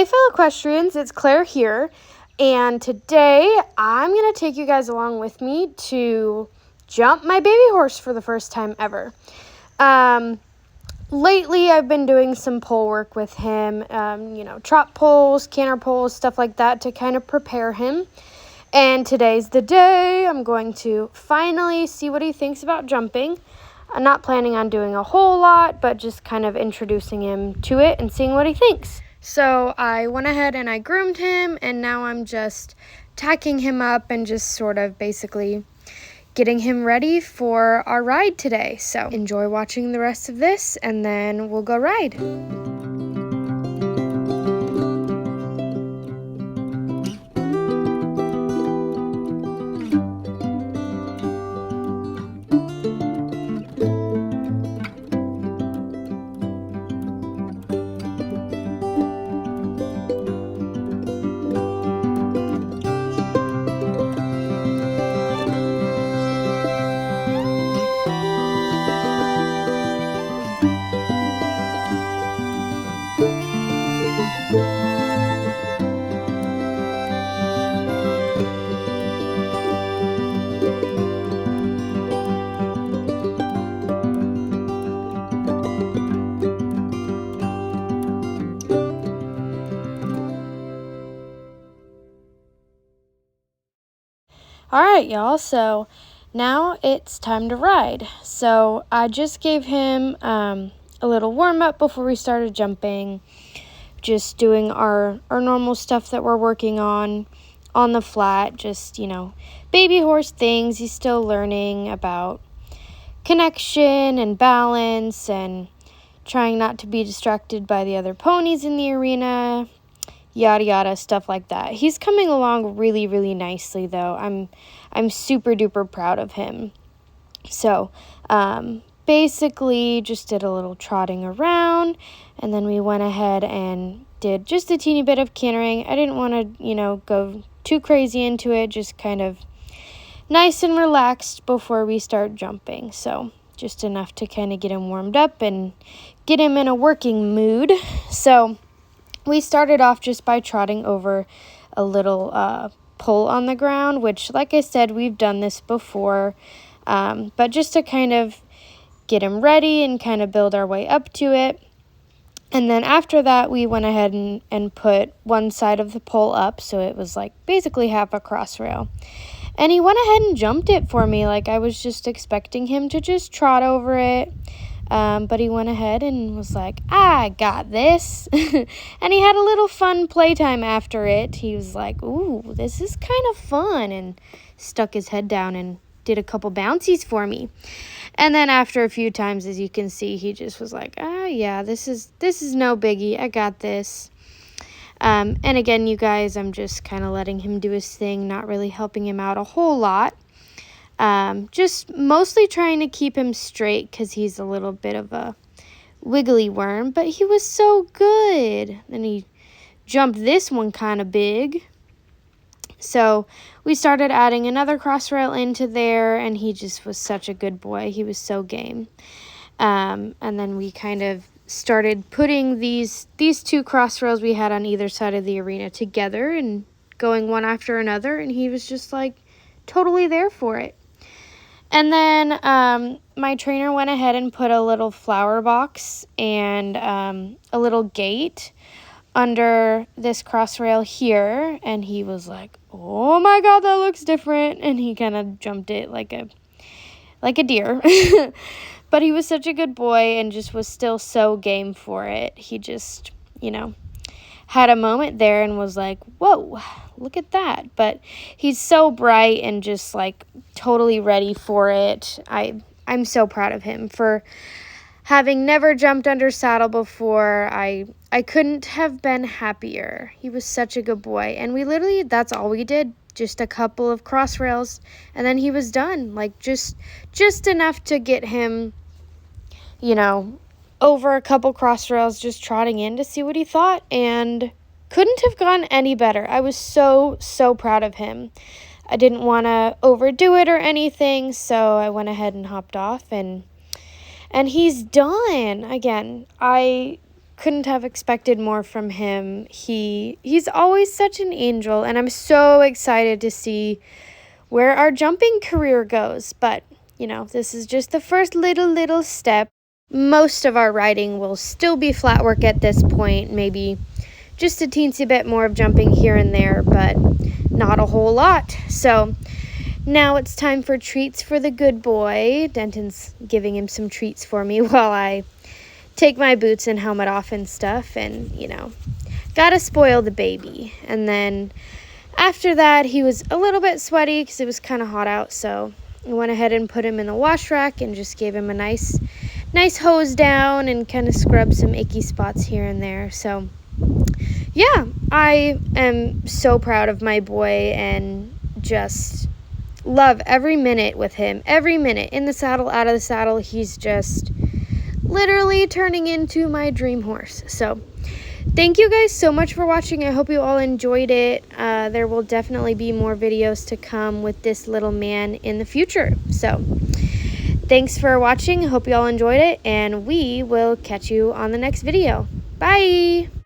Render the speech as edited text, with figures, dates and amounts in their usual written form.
Hey fellow equestrians, it's Claire here, and today I'm going to take you guys along with me to jump my baby horse for the first time ever. Lately I've been doing some pole work with him, trot poles, canter poles, stuff like that to kind of prepare him. And today's the day I'm going to finally see what he thinks about jumping. I'm not planning on doing a whole lot, but just kind of introducing him to it and seeing what he thinks. So I went ahead and I groomed him, and now I'm just tacking him up and just sort of basically getting him ready for our ride today. So enjoy watching the rest of this, and then we'll go ride. All right, y'all, so now it's time to ride. So I just gave him a little warm-up before we started jumping, just doing our normal stuff that we're working on the flat, just, baby horse things. He's still learning about connection and balance and trying not to be distracted by the other ponies in the arena, yada yada, stuff like that. He's coming along really, really nicely, though. I'm super duper proud of him. So basically just did a little trotting around, and then we went ahead and did just a teeny bit of cantering. I didn't want to go too crazy into it, just kind of nice and relaxed before we start jumping. So just enough to kind of get him warmed up and get him in a working mood. So we started off just by trotting over a little pole on the ground, which, like I said, we've done this before, but just to kind of get him ready and kind of build our way up to it. And then after that, we went ahead and put one side of the pole up, so it was like basically half a cross rail. And he went ahead and jumped it for me. Like, I was just expecting him to just trot over it. But he went ahead and was like, I got this. And he had a little fun playtime after it. He was like, ooh, this is kind of fun, and stuck his head down and did a couple bouncies for me. And then after a few times, as you can see, he just was like, yeah, this is no biggie. I got this. And again, you guys, I'm just kind of letting him do his thing, not really helping him out a whole lot. Just mostly trying to keep him straight because he's a little bit of a wiggly worm, but he was so good. Then he jumped this one kind of big. So we started adding another cross rail into there, and he just was such a good boy. He was so game. And then we kind of started putting these two cross rails we had on either side of the arena together and going one after another, and he was just like totally there for it. And then my trainer went ahead and put a little flower box and a little gate under this cross rail here, and he was like, oh my god, that looks different, and he kind of jumped it like a deer. But he was such a good boy and just was still so game for it. He just, had a moment there and was like, whoa, look at that. But he's so bright and just like totally ready for it. I'm so proud of him for having never jumped under saddle before. I couldn't have been happier. He was such a good boy. And we literally, that's all we did. Just a couple of cross rails, and then he was done. Like just enough to get him, over a couple cross rails, just trotting in to see what he thought, and couldn't have gone any better. I was so proud of him. I didn't want to overdo it or anything, so I went ahead and hopped off, and he's done. Again, I couldn't have expected more from him. He's always such an angel, and I'm so excited to see where our jumping career goes. But, you know, this is just the first little step. Most of our riding will still be flat work at this point, maybe just a teensy bit more of jumping here and there, but not a whole lot. So now it's time for treats for the good boy. Denton's giving him some treats for me while I take my boots and helmet off and stuff, and, you know, gotta spoil the baby. And then after that, he was a little bit sweaty because it was kind of hot out, so I went ahead and put him in the wash rack and just gave him a nice hose down and kind of scrubbed some icky spots here and there. So yeah, I am so proud of my boy and just love every minute with him. Every minute, in the saddle, out of the saddle, he's just literally turning into my dream horse. So thank you guys so much for watching. I hope you all enjoyed it. There will definitely be more videos to come with this little man in the future. So thanks for watching. Hope you all enjoyed it, and we will catch you on the next video. Bye!